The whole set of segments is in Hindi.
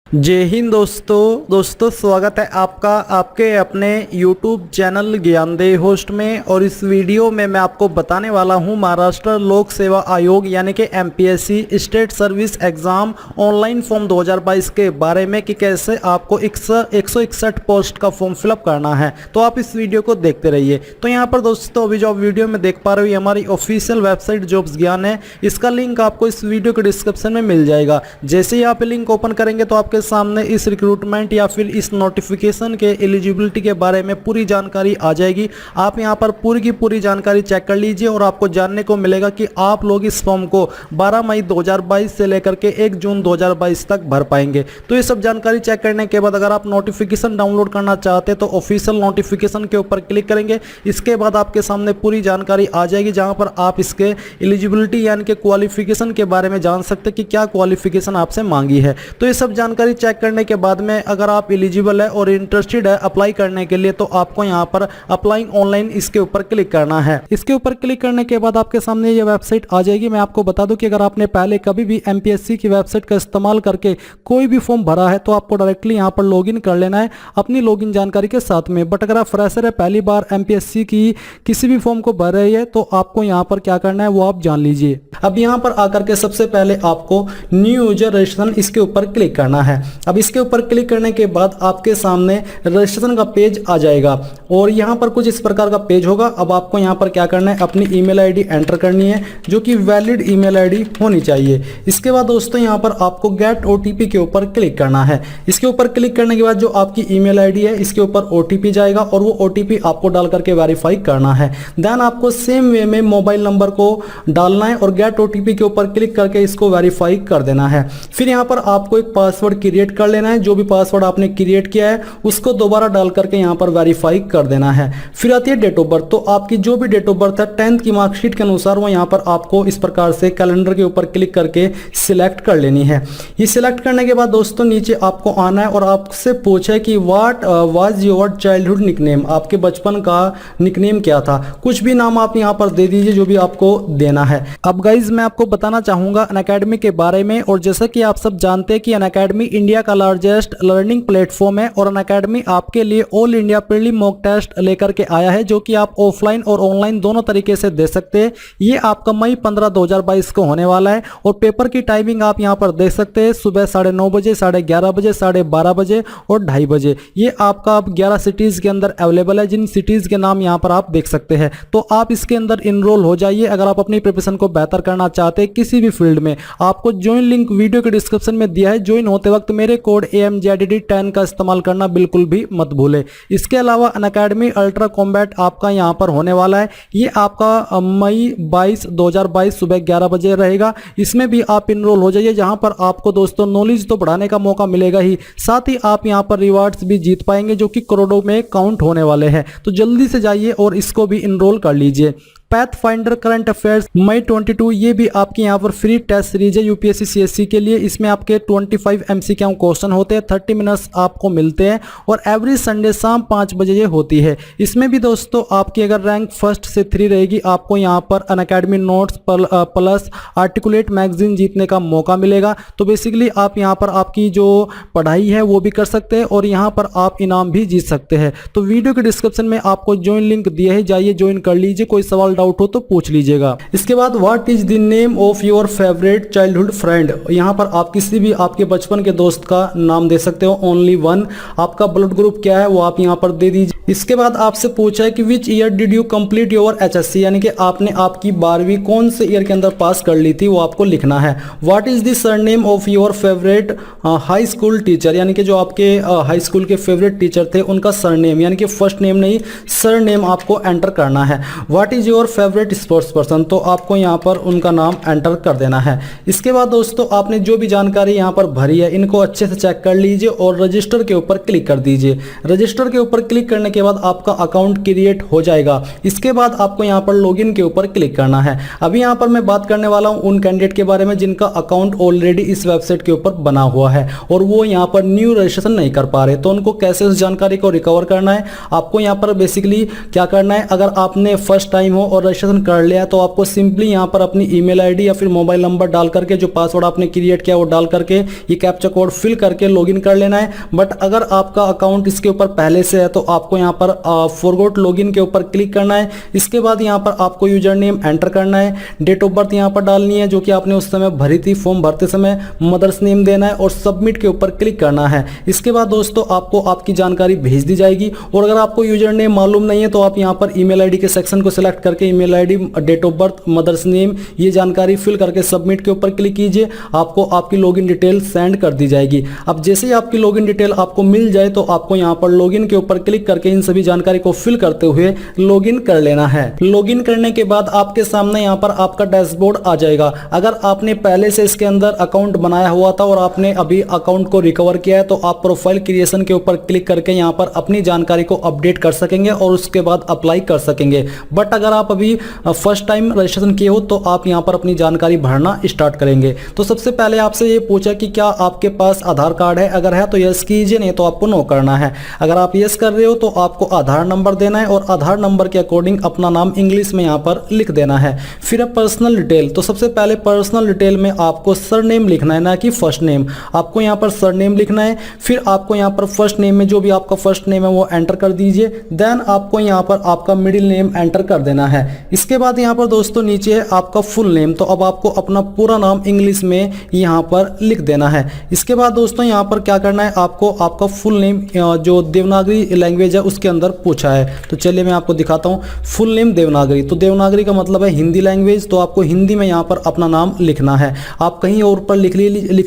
जय हिंद दोस्तों स्वागत है आपका आपके अपने YouTube चैनल ज्ञानदेव होस्ट में। और इस वीडियो में मैं आपको बताने वाला हूं महाराष्ट्र लोक सेवा आयोग यानी कि MPSC state service exam online form 2022 के बारे में कि कैसे आपको 161 पोस्ट का फॉर्म फिलअप करना है। तो आप इस वीडियो को देखते रहिए। तो यहाँ पर दोस्तों अभी जो आप वीडियो में देख पा रहे हो ये हमारी ऑफिशियल वेबसाइट जॉब्स ज्ञान है। इसका लिंक आपको इस वीडियो के डिस्क्रिप्शन में मिल जाएगा। जैसे ही आप लिंक ओपन करेंगे तो आपके सामने इस रिक्रूटमेंट या फिर इस नोटिफिकेशन के एलिजिबिलिटी के बारे में पूरी जानकारी आ जाएगी। आप यहां पर पूरी की पूरी जानकारी चेक कर लीजिए और आपको जानने को मिलेगा कि आप लोग इस फॉर्म को 12 मई 2022 से लेकर के 1 जून 2022 तक भर पाएंगे। तो ये सब जानकारी चेक करने के बाद अगर आप नोटिफिकेशन डाउनलोड करना चाहते हैं तो ऑफिशियल नोटिफिकेशन के ऊपर क्लिक करेंगे। इसके बाद आपके सामने पूरी जानकारी आ जाएगी जहां पर आप इसके एलिजिबिलिटी यानी कि क्वालिफिकेशन के बारे में जान सकते हैं कि क्या क्वालिफिकेशन आपसे मांगी है। तो ये सब जानकारी चेक करने के बाद में अगर आप एलिजिबल है और इंटरेस्टेड है अप्लाई करने के लिए तो आपको यहां पर अप्लाइंग ऑनलाइन इसके ऊपर क्लिक करना है। इसके ऊपर क्लिक करने के बाद आपके सामने ये वेबसाइट आ जाएगी। मैं आपको बता दूं कि अगर आपने पहले कभी भी MPSC की वेबसाइट का इस्तेमाल करके कोई भी फॉर्म भरा है तो आपको डायरेक्टली यहां पर लॉगिन कर लेना है अपनी लॉगिन जानकारी के साथ में। बट अगर आप फ्रेशर है, पहली बार MPSC की किसी भी फॉर्म को भर रहे हैं तो आपको यहां पर क्या करना है वो आप जान लीजिए। अब यहां पर आकर के सबसे पहले आपको न्यू यूजर रजिस्ट्रेशन इसके ऊपर क्लिक करना है। अब इसके ऊपर क्लिक करने के बाद आपके सामने रजिस्ट्रेशन का पेज आ जाएगा और यहां पर कुछ इस प्रकार का पेज होगा। अब आपको यहां पर क्या करना है, अपनी ईमेल आईडी एंटर करनी है जो कि वैलिड ईमेल आईडी होनी चाहिए। इसके बाद दोस्तों यहां पर आपको गेट OTP के ऊपर क्लिक करना है। इसके ऊपर क्लिक करने के बाद जो आपकी ईमेल आईडी है इसके ऊपर OTP जाएगा और वो OTP आपको डाल करके वेरीफाई करना है। देन आपको सेम वे में मोबाइल नंबर को डालना है और गेट OTP के ऊपर क्लिक करके इसको वेरीफाई कर देना है। फिर यहां पर आपको एक पासवर्ड क्रिएट कर लेना है। जो भी पासवर्ड आपने क्रिएट किया है उसको दोबारा डाल करके यहां पर वेरीफाई कर देना है। फिर आती है डेट ऑफ बर्थ। तो आपकी जो भी डेट ऑफ बर्थ है 10th की मार्कशीट के अनुसार वो यहां पर आपको इस प्रकार से कैलेंडर के ऊपर क्लिक करके सिलेक्ट कर लेनी है। ये सिलेक्ट करने के बाद दोस्तों नीचे आपको आना है और आपसे पूछा है कि what was your childhood nickname, आपके बचपन का निकनेम क्या था। कुछ भी नाम आप यहां पर दे दीजिए जो भी आपको देना है। अब गाइज मैं आपको बताना चाहूंगा अनअकैडमी के बारे में। और जैसा कि आप सब जानते हैं कि अनअकैडमी इंडिया का लार्जेस्ट लर्निंग प्लेटफॉर्म है और अनअकैडमी आपके लिए all India prelim mock test लेकर के आया है जो कि आप ऑफलाइन और ऑनलाइन दोनों तरीके से दे सकते हैं। ये आपका मई 15 2022 को होने वाला है और पेपर की टाइमिंग आप यहां पर देख सकते हैं, सुबह 9:30 बजे, 11:30 बजे, 12:30 बजे और 2:30 बजे। ये आपका अब 11 सिटीज के अंदर अवेलेबल है, जिन सिटीज के नाम यहां पर आप देख सकते हैं। तो आप इसके अंदर इनरोल हो जाइए अगर आप अपनी प्रिपरेशन को बेहतर करना चाहते हैं किसी भी फील्ड में। आपको ज्वाइन लिंक वीडियो के डिस्क्रिप्शन में दिया है। ज्वाइन होते वक्त मेरे कोड AMJDD10 का इस्तेमाल करना बिल्कुल भी मत भूले। इसके अलावा अनअकैडमी अल्ट्रा कॉम्बैट आपका यहां पर होने वाला है। ये आपका मई 22 2022 सुबह 11 बजे रहेगा। इसमें भी आप इनरोल हो जाइए जहां पर आपको दोस्तों नॉलेज तो बढ़ाने का मौका मिलेगा ही, साथ ही आप यहां पर रिवार्ड्स भी जीत पाएंगे जो कि करोड़ों में काउंट होने वाले हैं। तो जल्दी से जाइए और इसको भी इनरोल कर लीजिए। पैथ फाइंडर करंट अफेयर्स मई 22 ये भी आपके यहाँ पर फ्री टेस्ट सीरीज है UPSC CSC के लिए। इसमें आपके 25 MCQ क्वेश्चन होते हैं, 30 मिनट्स आपको मिलते हैं और एवरी संडे शाम 5 बजे ये होती है। इसमें भी दोस्तों आपकी अगर रैंक 1 से 3 रहेगी आपको यहाँ पर Unacademy notes plus articulate magazine जीतने का मौका मिलेगा। तो बेसिकली आप यहाँ पर आपकी जो पढ़ाई है वो भी कर सकते हैं और यहाँ पर आप इनाम भी जीत सकते हैं। तो वीडियो के डिस्क्रिप्शन में आपको ज्वाइन लिंक दिया है, जाइए ज्वाइन कर लीजिए। कोई सवाल डाउट हो तो पूछ लीजिएगा। इसके बाद what is the name of your favourite childhood friend. यहाँ पर आप किसी भी आपके बचपन के दोस्त का नाम दे सकते हो, ओनली वन। आपका ब्लड ग्रुप क्या है वो आप यहाँ पर दे दीजिए। इसके बाद आपसे पूछा है कि which year did you complete your HSC, यानी कि आपने आपकी 12वीं कौन से ईयर के अंदर पास कर ली थी वो आपको लिखना है। What is the surname of your favourite high school teacher, यानी कि जो आपके हाई स्कूल के फेवरेट टीचर थे उनका सरनेम, यानी कि फर्स्ट नेम नहीं सरनेम आपको एंटर करना है। What is your favourite sports person, तो आपको यहाँ पर उनका नाम एंटर कर देना है। इसके बाद दोस्तों आपने जो भी जानकारी यहाँ पर भरी है इनको अच्छे से चेक कर लीजिए और रजिस्टर के ऊपर क्लिक कर दीजिए। रजिस्टर के ऊपर क्लिक करने के बाद आपका अकाउंट क्रिएट हो जाएगा। इसके बाद आपको यहाँ पर लॉगिन के ऊपर क्लिक करना है। अभी यहाँ पर मैं बात करने वाला हूँ उन कैंडिडेट के बारे में जिनका अकाउंट ऑलरेडी इस वेबसाइट के ऊपर बना हुआ है और वो यहाँ पर न्यू रजिस्ट्रेशन नहीं कर पा रहे, तो उनको कैसे उस जानकारी को रिकवर करना है। आपको यहाँ पर बेसिकली क्या करना है, अगर आपने फर्स्ट टाइम हो और रजिस्ट्रेशन कर लिया है तो आपको सिंपली यहाँ पर अपनी ईमेल आईडी या फिर मोबाइल नंबर डाल करके, जो पासवर्ड आपने क्रिएट किया वो डाल करके ये कैप्चा कोड फिल करके लॉगिन कर लेना है। बट अगर आपका अकाउंट इसके ऊपर पहले से है तो आपको यहाँ पर फॉरगॉट लॉगिन के ऊपर क्लिक करना है। इसके बाद यहाँ पर आपको यूजर नेम एंटर करना है, डेट ऑफ बर्थ यहाँ पर डालनी है जो कि आपने उस समय भरी थी, फॉर्म भरते समय मदर्स नेम देना है और सबमिट के ऊपर क्लिक करना है। इसके बाद दोस्तों आपको आपकी जानकारी भेज दी जाएगी और अगर आपको यूजर नेम मालूम नहीं है तो आप यहाँ पर ईमेल आईडी के सेक्शन को सिलेक्ट करके email ID, date of birth, mother's name ये जानकारी फिल करके सबमिट के ऊपर क्लिक कीजिए। आपको आपकी लॉगिन डिटेल सेंड कर दी जाएगी। अब जैसे ही आपकी लॉगिन डिटेल आपको मिल जाए तो आपको यहाँ पर लॉगिन के ऊपर क्लिक करके इन सभी जानकारी को फिल करते हुए लॉगिन कर लेना है। लॉगिन करने के बाद आपके सामने यहाँ पर आपका डैशबोर्ड आ जाएगा। अगर आपने पहले से इसके अंदर अकाउंट बनाया हुआ था और आपने अभी अकाउंट को रिकवर किया है तो आप प्रोफाइल क्रिएशन के ऊपर क्लिक करके यहाँ पर अपनी जानकारी को अपडेट कर सकेंगे और उसके बाद अप्लाई कर सकेंगे। बट अगर आप अभी फर्स्ट टाइम रजिस्ट्रेशन किए हो तो आप यहाँ पर अपनी जानकारी भरना स्टार्ट करेंगे। तो सबसे पहले आपसे ये पूछा कि क्या आपके पास आधार कार्ड है, अगर है तो यस कीजिए, नहीं तो आपको नो करना है। अगर आप यस कर रहे हो तो आपको आधार नंबर देना है और आधार नंबर के अकॉर्डिंग अपना नाम इंग्लिश में यहाँ पर लिख देना है। फिर पर्सनल डिटेल, तो सबसे पहले पर्सनल डिटेल में आपको सरनेम लिखना है, ना कि फर्स्ट नेम। आपको यहाँ पर सरनेम लिखना है। फिर आपको यहाँ पर फर्स्ट नेम में जो भी आपका फर्स्ट नेम है वो एंटर कर दीजिए। देन आपको यहाँ पर आपका मिडिल नेम एंटर कर देना है। इसके बाद यहाँ पर दोस्तों नीचे है आपका फुल नेम, तो अब आपको अपना पूरा नाम इंग्लिश में यहाँ पर लिख देना है। इसके बाद दोस्तों यहाँ पर क्या करना है, आपको आपका फुल नेम जो देवनागरी लैंग्वेज है उसके अंदर पूछा है, तो चलिए मैं आपको दिखाता हूँ। फुल नेम देवनागरी, तो देवनागरी का मतलब है हिंदी लैंग्वेज, तो आपको हिंदी में यहाँ पर अपना नाम लिखना है। आप कहीं और पर लिख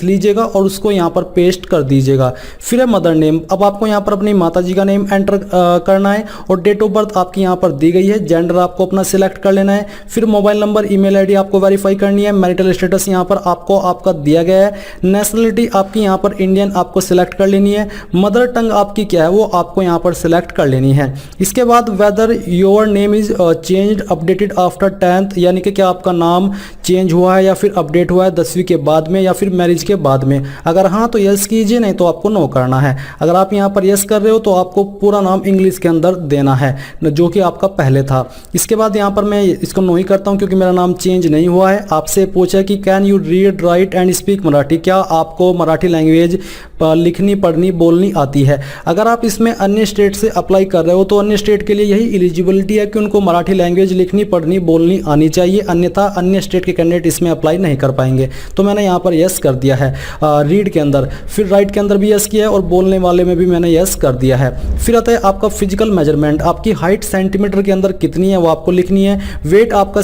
लीजिएगा और उसको यहाँ पर पेस्ट कर दीजिएगा। फिर है मदर नेम, अब आपको यहाँ पर अपनी माता जी का नेम एंटर करना है और डेट ऑफ बर्थ आपकी यहाँ पर दी गई है। जेंडर आपको अपना सिलेक्ट कर लेना है। फिर मोबाइल नंबर, ईमेल आईडी आपको वेरीफाई करनी है। मैरिटल स्टेटस यहाँ पर आपको आपका दिया गया है। नेशनलिटी आपकी यहाँ पर इंडियन आपको सिलेक्ट कर लेनी है। मदर टंग आपकी क्या है वो आपको यहाँ पर सिलेक्ट कर लेनी है। इसके बाद whether your name is changed updated after 10th, यानी कि क्या आपका नाम चेंज हुआ है या फिर अपडेट हुआ है 10वीं के बाद में या फिर मैरिज के बाद में। अगर हाँ तो यस कीजिए, नहीं तो आपको नो करना है। अगर आप यहाँ पर यस कर रहे हो तो आपको पूरा नाम इंग्लिश के अंदर देना है जो कि आपका पहले था। इसके बाद यहाँ पर मैं इसको नो ही करता हूँ क्योंकि मेरा नाम चेंज नहीं हुआ है। आपसे पूछा कि can you read write and speak Marathi, क्या आपको मराठी लैंग्वेज लिखनी, पढ़नी, बोलनी आती है। अगर आप इसमें अन्य स्टेट से अप्लाई कर रहे हो तो अन्य स्टेट के लिए यही एलिजिबिलिटी है कि उनको मराठी लैंग्वेज लिखनी, पढ़नी, बोलनी आनी चाहिए, अन्यथा अन्य स्टेट के कैंडिडेट इसमें अप्लाई नहीं कर पाएंगे। तो मैंने यहाँ पर यस कर दिया है रीड के अंदर। फिर राइट के अंदर भी यस किया है और बोलने वाले में भी मैंने यस कर दिया है। फिर आता है आपका फिजिकल मेजरमेंट, आपकी हाइट सेंटीमीटर के अंदर कितनी है वो आपको लिखनी है। वेट आपका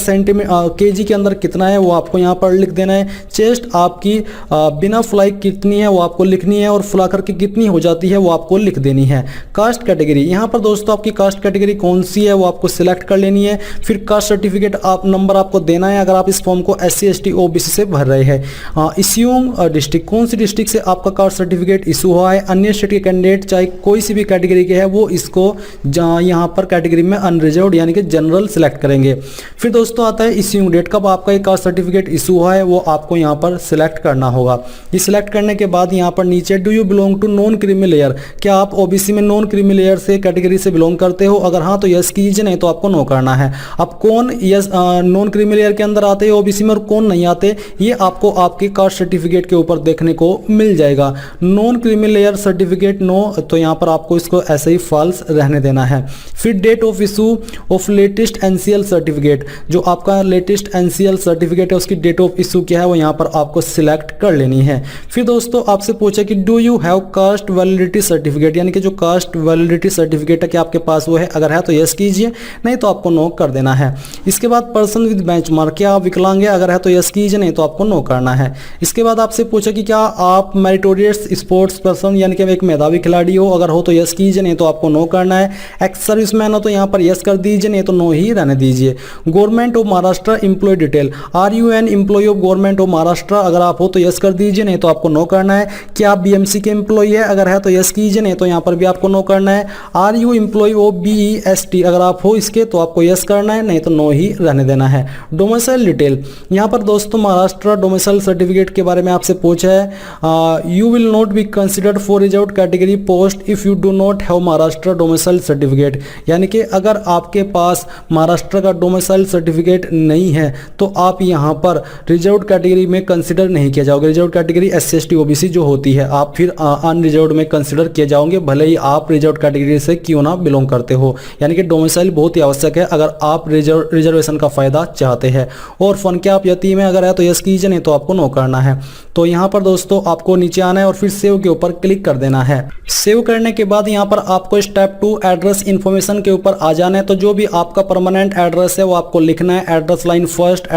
केजी के अंदर कितना है वो आपको यहाँ पर लिख देना है। चेस्ट आपकी बिना फुलाई कितनी है वो आपको लिखनी है और फुला करके कितनी हो जाती है वो आपको लिख देनी है। कास्ट कैटेगरी, यहाँ पर दोस्तों आपकी कास्ट कैटेगरी कौन सी है वो आपको सिलेक्ट कर लेनी है। फिर कास्ट सर्टिफिकेट आप नंबर आपको देना है अगर आप इस फॉर्म को SC ST OBC से भर रहे हैं। इश्यूइंग डिस्ट्रिक्ट, कौन सी डिस्ट्रिक्ट से आपका कास्ट सर्टिफिकेट इशू हुआ है। अन्य स्टेट के कैंडिडेट चाहे कोई सी भी कैटेगरी के है वो इसको यहाँ पर कैटेगरी में अनरिजर्व्ड यानी कि जनरल सिलेक्ट करेंगे। फिर दोस्तों आता है इश्यूइंग डेट, कब आपका एक कास्ट सर्टिफिकेट इशू हुआ है वो आपको यहाँ पर सिलेक्ट करना होगा। ये सिलेक्ट करने के बाद यहाँ पर नीचे do you belong to non creamy layer, क्या आप OBC में नॉन क्रीमी लेयर से कैटेगरी से बिलोंग करते हो। अगर हाँ तो यस कीजिए, नहीं तो आपको नो करना है। अब कौन यस नॉन क्रीमी लेयर के अंदर आते हैं OBC में और कौन नहीं आते ये आपको आपके कास्ट सर्टिफिकेट के ऊपर देखने को मिल जाएगा। Non creamy layer certificate no, तो यहाँ पर आपको इसको ऐसे ही फॉल्स रहने देना है। फिर date of issue of latest NCL certificate, जो आपका लेटेस्ट NCL सर्टिफिकेट है उसकी डेट ऑफ इशू क्या है वो यहाँ पर आपको सिलेक्ट कर लेनी है। फिर दोस्तों आपसे पूछा कि do you have cast validity certificate, यानी कि जो कास्ट वैलिडिटी सर्टिफिकेट है कि आपके पास वो है। अगर है तो यस कीजिए, नहीं तो आपको नो कर देना है। इसके बाद पर्सन विद बेंचमार्क, क्या आप विकलांग है। अगर है तो यस कीजिए, नहीं तो आपको नो करना है। इसके बाद आपसे पूछा कि क्या आप मेरिटोरियस स्पोर्ट्स पर्सन यानी कि एक मेधावी खिलाड़ी हो। अगर हो तो यस कीजिए, नहीं तो आपको नो करना है। एक्स सर्विसमैन हो तो यहाँ पर यस कर दीजिए, नहीं तो नो ही रहने दीजिए। Government of Maharashtra employee detail, are you an employee of government of Maharashtra. अगर आप हो तो यस कर दीजिए, नहीं तो आपको नो करना है। क्या आप BMC के एम्प्लॉय है। अगर है तो यस कीजिए, नहीं तो यहाँ पर भी आपको नो करना है। Are you employ of BEST, अगर आप हो इसके तो आपको यस करना है, नहीं तो नो ही रहने देना है। डोमिसाइल डिटेल, यहाँ पर दोस्तों महाराष्ट्र डोमिसाइल सर्टिफिकेट के बारे में आपसे पूछा है। You will not be considered for reserved category post if you do not have Maharashtra domicile certificate, यानी कि अगर आपके पास महाराष्ट्र का डोमिसाइल सर्टिफिकेट नहीं है तो आप यहाँ पर रिजर्व्ड कैटेगरी में कंसिडर नहीं किया जाओगे। Reserved category SC ST OBC जो होती है, आप फिर अनरिजर्व्ड में कंसिडर किए जाओगे, भले ही आप रिजर्व्ड कैटेगरी से क्यों ना बिलोंग करते हो। यानी कि डोमिसाइल बहुत ही आवश्यक है अगर आप रिजर्वेशन का फायदा चाहते हैं। और फन क्या आप यतीम है अगर है तो यस कीजिए, नहीं तो आपको नो करना है। तो यहाँ पर दोस्तों आपको नीचे आना है और फिर सेव के ऊपर क्लिक कर देना है। सेव करने के बाद यहाँ पर आपको स्टेप 2 एड्रेस इन्फॉर्मेशन के ऊपर आ जाना है। तो जो भी आपका परमानेंट एड्रेस है वो आपको लिखना है। Address line 1,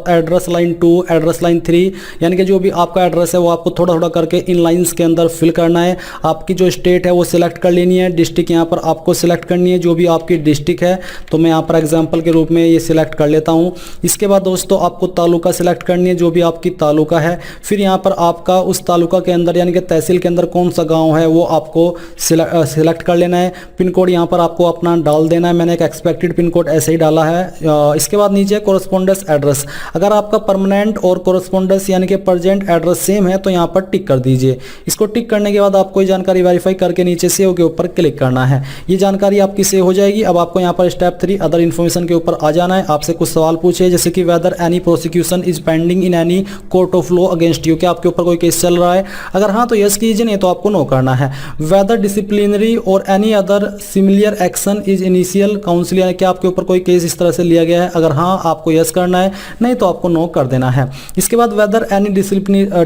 address line 2, address line 3, यानी कि जो भी आपका एड्रेस है वो आपको थोड़ा थोड़ा करके इन लाइंस के अंदर फिल करना है। आपकी जो स्टेट है वो सिलेक्ट कर लेनी है। डिस्ट्रिक्ट यहाँ पर आपको सिलेक्ट करनी है, जो भी आपकी डिस्ट्रिक्ट है। तो मैं यहाँ पर एग्जाम्पल के रूप में ये सिलेक्ट कर लेता हूँ। इसके बाद दोस्तों आपको तालुका सिलेक्ट करनी है, जो भी आपकी तालुका है। फिर यहाँ पर आपका उस तालुका के अंदर यानी कि तहसील के अंदर कौन सा गाँव है वो आपको सिलेक्ट कर लेना है। पिन कोड यहाँ पर आपको अपना डाल देना है। मैंने एक एक्सपेक्टेड पिन कोड ऐसे ही डाला है। इसके बाद नीचे कोरस्पोंडेंस एड्रेस, अगर आपका परमानेंट और कोरस्पोंडेंस यानी कि प्रेजेंट एड्रेस सेम है तो यहाँ पर टिक कर दीजिए। इसको टिक करने के बाद आपको ये जानकारी वेरीफाई करके नीचे सेव के ऊपर क्लिक करना है। ये जानकारी आपकी सेव हो जाएगी। अब आपको यहाँ पर स्टेप 3 अदर इन्फॉर्मेशन के ऊपर आ जाना है। आपसे कुछ सवाल पूछे जैसे कि whether any prosecution is pending in any court of law against you, क्या आपके ऊपर कोई केस चल रहा है? अगर हाँ तो यस कीजिए, नहीं तो आपको नो करना है। वेदर डिसिप्लिनरी और any other similar action is initial council, यानी कि आपके ऊपर कोई केस इस तरह से लिया गया है, अगर हाँ आपको यस करना है, नहीं तो आपको नो कर देना है। इसके बाद whether any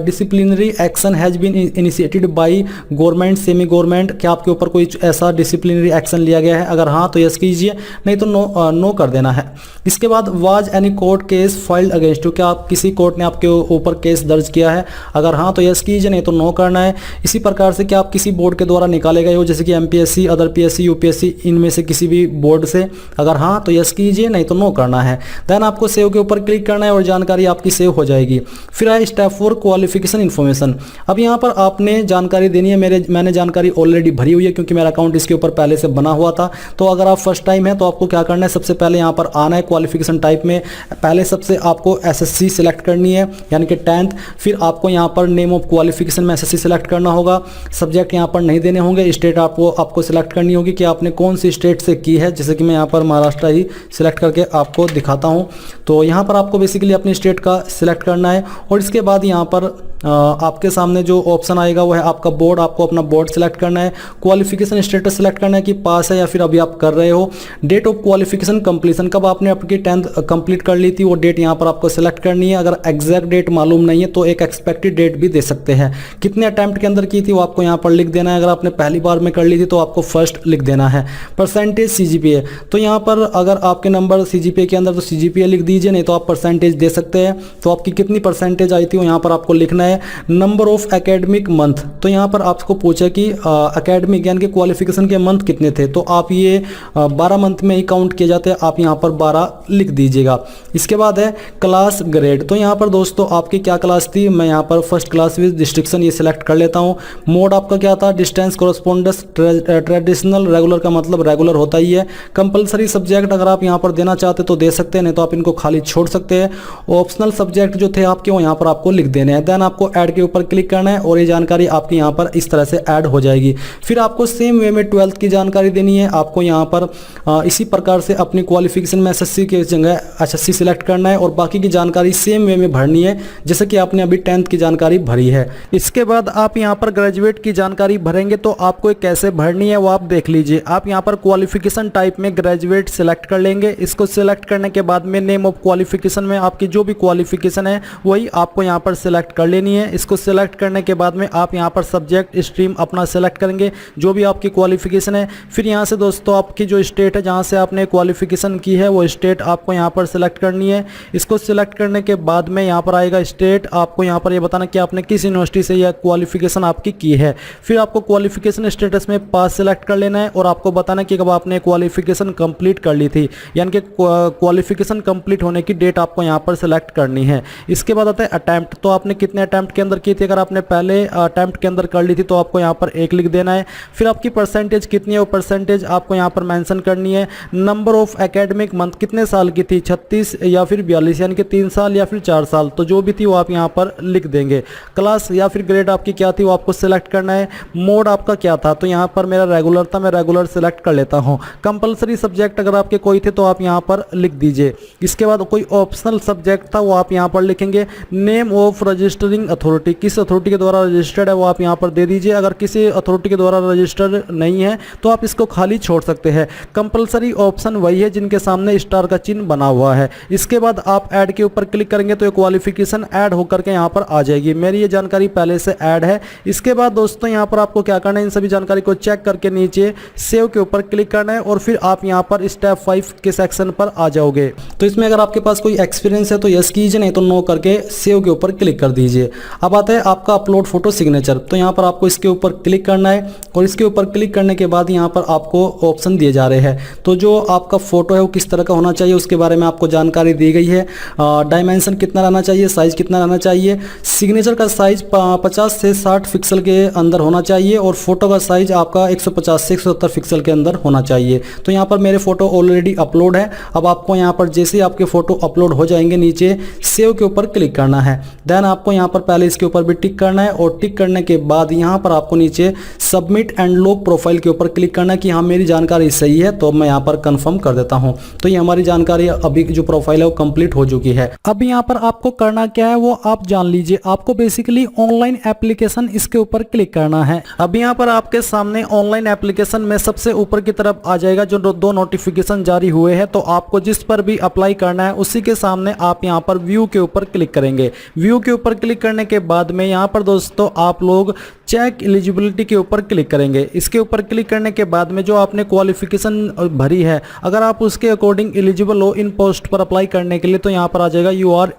disciplinary action has been initiated by government semi government, क्या आपके ऊपर कोई ऐसा डिसिप्लिनरी एक्शन लिया गया है? अगर हाँ तो यस कीजिए, नहीं तो नो कर देना है। इसके बाद was any court case filed against you, क्या आप किसी कोर्ट ने आपके ऊपर केस दर्ज किया है? अगर हाँ तो यस कीजिए, नहीं तो नो करना है। इसी प्रकार से क्या आप किसी बोर्ड के द्वारा निकाले गए हो जैसे कि MPSC, अदर PSC, UPSC, इनमें से किसी भी बोर्ड से? अगर हाँ तो यस कीजिए, नहीं तो नो करना है। देन आपको सेव के ऊपर क्लिक करना है और जानकारी आपकी सेव हो जाएगी। फिर आए स्टेप 4 क्वालिफिकेशन इन्फॉर्मेशन। अब यहाँ पर आपने जानकारी देनी है। मैंने जानकारी ऑलरेडी भरी हुई है क्योंकि मेरा अकाउंट इसके ऊपर पहले से बना हुआ था। तो अगर आप फर्स्ट टाइम है तो आपको क्या करना है, सबसे पहले यहाँ पर आना है क्वालिफिकेशन टाइप में। पहले सबसे आपको SSC सिलेक्ट करनी है यानी कि 10th। फिर आपको यहाँ पर नेम ऑफ क्वालिफिकेशन में SSC सिलेक्ट करना होगा। सब्जेक्ट यहाँ पर नहीं देने होंगे। स्टेट आपको सिलेक्ट करनी होगी कि आपने कौन सी स्टेट से की है, जैसे कि मैं यहाँ पर महाराष्ट्र ही सिलेक्ट करके आपको दिखाता हूँ। तो यहाँ पर आपको बेसिकली अपनी स्टेट का सिलेक्ट करना है और इसके बाद यहाँ पर आपके सामने जो ऑप्शन आएगा वो है आपका बोर्ड। आपको अपना बोर्ड सिलेक्ट करना है। क्वालिफिकेशन स्टेटस सिलेक्ट करना है कि पास है या फिर अभी आप कर रहे हो। डेट ऑफ क्वालिफिकेशन कंप्लीशन, कब आपने आपकी 10th कंप्लीट कर ली थी वो डेट यहाँ पर आपको सिलेक्ट करनी है। अगर एग्जैक्ट डेट मालूम नहीं है तो एक एक्सपेक्टेड डेट भी दे सकते हैं। कितने अटेम्प्ट के अंदर की थी वो आपको यहाँ पर लिख देना है। अगर आपने पहली बार में कर ली थी तो आपको फर्स्ट लिख देना है। परसेंटेज CGPA, तो यहाँ पर अगर आपके नंबर CGPA के अंदर तो CGPA लिख दीजिए, नहीं तो आप परसेंटेज दे सकते हैं। तो आपकी कितनी परसेंटेज आई थी वो यहाँ पर आपको लिखना है। नंबर ऑफ एकेडमिक मंथ, तो यहाँ पर आपको पूछा कि एकेडमिक यानी कि क्वालिफिकेशन के मंथ कितने थे, तो आप ये 12 मंथ में ही काउंट किए जाते हैं। आप यहाँ पर 12 लिख दीजिएगा। इसके बाद है क्लास ग्रेड, तो यहाँ पर दोस्तों आपकी क्या क्लास थी, मैं यहाँ पर फर्स्ट क्लास विद डिस्ट्रिक्शन ये सिलेक्ट कर लेता हूँ। मोड आपका क्या था, डिस्टेंस कोरस्पोंडेंस ट्रेडिशनल, रेगुलर का मतलब रेगुलर होता ही है। कंपलसरी सब्जेक्ट अगर आप यहाँ पर देना चाहते तो दे सकते हैं, नहीं तो आप इनको खाली छोड़ सकते हैं। ऑप्शनल सब्जेक्ट जो थे आपके वो यहाँ पर आपको लिख देने हैं। देन आपको ऐड के ऊपर क्लिक करना है और ये जानकारी आपकी यहाँ पर इस तरह से ऐड हो जाएगी। फिर आपको सेम वे में 12th की जानकारी देनी है। आपको यहाँ पर इसी प्रकार से अपनी क्वालिफिकेशन में SSC की जगह SSC सिलेक्ट करना है और बाकी की जानकारी सेम वे में भरनी है जैसे कि आपने अभी 10th की जानकारी भरी है। इसके बाद आप यहाँ पर ग्रेजुएट की जानकारी भरेंगे तो आपको कैसे भरनी है वो आप देख लीजिए। आप यहाँ पर क्वालिफिकेशन टाइप में ग्रेजुएट सिलेक्ट कर लेंगे। इसको सिलेक्ट करने के बाद में नेम ऑफ क्वालिफिकेशन में आपकी जो भी क्वालिफिकेशन है वही आपको यहाँ पर सिलेक्ट कर लेनी है। इसको सिलेक्ट करने के बाद में आप यहाँ पर सब्जेक्ट स्ट्रीम अपना सिलेक्ट करेंगे जो भी आपकी क्वालिफिकेशन है। फिर यहाँ से दोस्तों आपकी जो स्टेट है जहाँ से आपने क्वालिफिकेशन की है वो स्टेट आपको यहाँ पर सिलेक्ट करनी है। इसको सिलेक्ट करने के बाद में यहाँ पर आएगा स्टेट, आपको यहाँ पर ये बताना कि आपने किस यूनिवर्सिटी से यह क्वालिफिकेशन आपकी की है। फिर आपको क्वालिफिकेशन स्टेटस में पास सिलेक्ट कर लेना है और आपको बताना कि कब आपने क्वालिफिकेशन कंप्लीट कर ली थी, यानी कि क्वालिफिकेशन कंप्लीट होने की डेट आपको यहाँ पर सिलेक्ट करनी है। इसके बाद आता है अटैम्प्ट, तो आपने कितने अटैम्प्ट के अंदर की थी। अगर आपने पहले अटैम्प्ट के अंदर कर ली थी तो आपको यहाँ पर 1 लिख देना है। फिर आपकी परसेंटेज परसेंटेज कितनी है वो परसेंटेज आपको यहाँ पर मेंशन करनी है। नंबर ऑफ एकेडमिक मंथ कितने साल की थी, 36 या फिर 42 यानी कि 3 साल या फिर 4 साल, तो जो भी थी वो आप यहाँ पर लिख देंगे। क्लास या फिर ग्रेड आपकी क्या थी वो आपको सिलेक्ट करना है। मोड आपका क्या था, तो यहाँ पर मेरा रेगुलर था, मैं रेगुलर सिलेक्ट कर लेता हूँ। कंपलसरी सब्जेक्ट अगर आपके कोई थे तो आप यहाँ पर लिख दीजिए। इसके बाद कोई ऑप्शनल सब्जेक्ट था वो आप यहाँ पर लिखेंगे। नेम ऑफ रजिस्टरिंग अथॉरिटी, किस अथॉरिटी के द्वारा रजिस्टर्ड है वो आप यहाँ पर दे दीजिए। अगर किसी अथॉरिटी के द्वारा रजिस्टर्ड नहीं है तो आप इसको खाली छोड़ सकते हैं। कंपलसरी ऑप्शन वही है जिनके सामने स्टार का चिन्ह बना हुआ है। इसके बाद आप ऐड के ऊपर क्लिक करेंगे तो ये क्वालिफिकेशन ऐड होकर के यहाँ पर आ जाएगी। मेरी ये जानकारी पहले से ऐड है। इसके बाद दोस्तों यहाँ पर आपको क्या करना है, इन सभी जानकारी को चेक करके नीचे सेव के ऊपर क्लिक करना है और फिर आप यहाँ पर स्टेप 5 के सेक्शन पर आ जाओगे। तो इसमें अगर आपके पास कोई एक्सपीरियंस है तो यस कीजिए, नहीं तो नो करके सेव के ऊपर क्लिक कर दीजिए। अब आता है आपका अपलोड फोटो सिग्नेचर, तो यहाँ पर आपको इसके ऊपर क्लिक करना है और इसके ऊपर क्लिक करने के बाद यहाँ पर आपको ऑप्शन दिए जा रहे हैं। तो जो आपका फोटो है वो किस तरह का होना चाहिए उसके बारे में आपको जानकारी दी गई है। डायमेंशन कितना रहना चाहिए, साइज कितना रहना चाहिए, सिग्नेचर का साइज 50 से 60 पिक्सल के अंदर होना चाहिए और फोटो का साइज आपका 150 से 170 पिक्सल के अंदर होना चाहिए। तो यहाँ पर मेरे फोटो ऑलरेडी अपलोड है। अब आपको यहाँ पर जैसे ही आपके फोटो अपलोड हो जाएंगे नीचे सेव के ऊपर क्लिक करना है। देन आपको यहाँ पर पहले इसके ऊपर भी टिक करना है और टिक करने के बाद यहाँ पर आपको नीचे सबमिट एंड लॉग प्रोफाइल के ऊपर क्लिक करना है कि हाँ मेरी जानकारी सही है, तो मैं यहाँ पर कंफर्म कर देता हूँ। तो ये हमारी जानकारी अभी जो प्रोफाइल है वो कंप्लीट हो चुकी है। अब यहाँ पर आपको करना क्या है वो आप जान लीजिए। आपको बेसिकली ऑनलाइन एप्लीकेशन इसके ऊपर क्लिक करना है। अब यहाँ पर आपके सामने ऑनलाइन एप्लीकेशन में सबसे ऊपर की तरफ आ जाएगा जो दो नोटिफिकेशन जारी हुए हैं। तो आपको जिस पर भी अप्लाई करना है उसी के सामने आप यहाँ पर व्यू के ऊपर क्लिक करेंगे। व्यू के ऊपर क्लिक करने के बाद में यहाँ पर दोस्तों आप लोग चेक एलिजिबिलिटी के ऊपर क्लिक करेंगे। इसके ऊपर क्लिक करने के बाद में जो आपने क्वालिफिकेशन भरी है अगर आप उसके अकॉर्डिंग एलिजिबल हो इन पोस्ट पर अप्लाई करने के लिए तो यहाँ पर आ जाएगा यू आर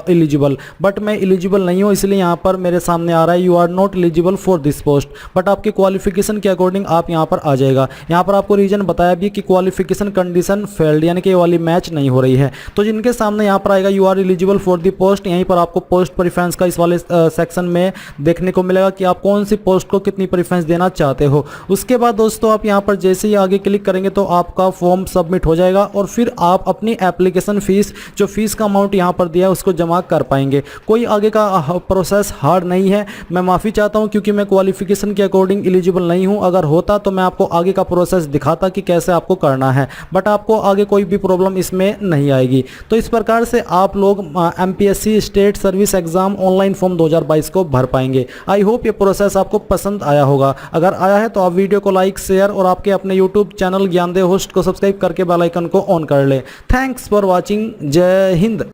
एलिजिबल। बट मैं एलिजिबल नहीं हूँ इसलिए यहाँ पर मेरे सामने आ रहा है you are not eligible for this post. But आपकी क्वालिफिकेशन के अकॉर्डिंग आप यहाँ पर आ जाएगा। यहाँ पर आपको रीजन बताया भी कि क्वालिफिकेशन कंडीशन फेल्ड यानी कि ये वाली मैच नहीं हो रही है। तो जिनके सामने यहाँ पर आएगा you are eligible for the post, यहीं पर आपको पोस्ट प्रेफरेंस का इस वाले सेक्शन में देखने को मिलेगा कि आप कौन सी पोस्ट को कितनी प्रेफरेंस देना चाहते हो। उसके बाद दोस्तों आप यहाँ पर जैसे ही आगे क्लिक करेंगे तो आपका फॉर्म सबमिट हो जाएगा और फिर आप अपनी एप्लीकेशन फीस जो फीस का अमाउंट यहाँ पर दिया है उसको जमा कर पाएंगे। कोई आगे का प्रोसेस हार्ड नहीं है। मैं माफ़ी चाहता हूँ क्योंकि मैं क्वालिफिकेशन के अकॉर्डिंग एलिजिबल नहीं हूँ। अगर होता तो मैं आपको आगे का प्रोसेस दिखाता कि कैसे आपको करना है, बट आपको आगे कोई भी प्रॉब्लम इसमें नहीं आएगी। तो इस प्रकार से आप लोग MPSC state service exam online form 2022 को भर पाएंगे। आई होप ये प्रोसेस आपको पसंद आया होगा। अगर आया है तो आप वीडियो को लाइक शेयर और आपके अपने यूट्यूब चैनल ज्ञानदेव होस्ट को सब्सक्राइब करके बेल आइकन को ऑन कर लें। Thanks for watching. जय हिंद।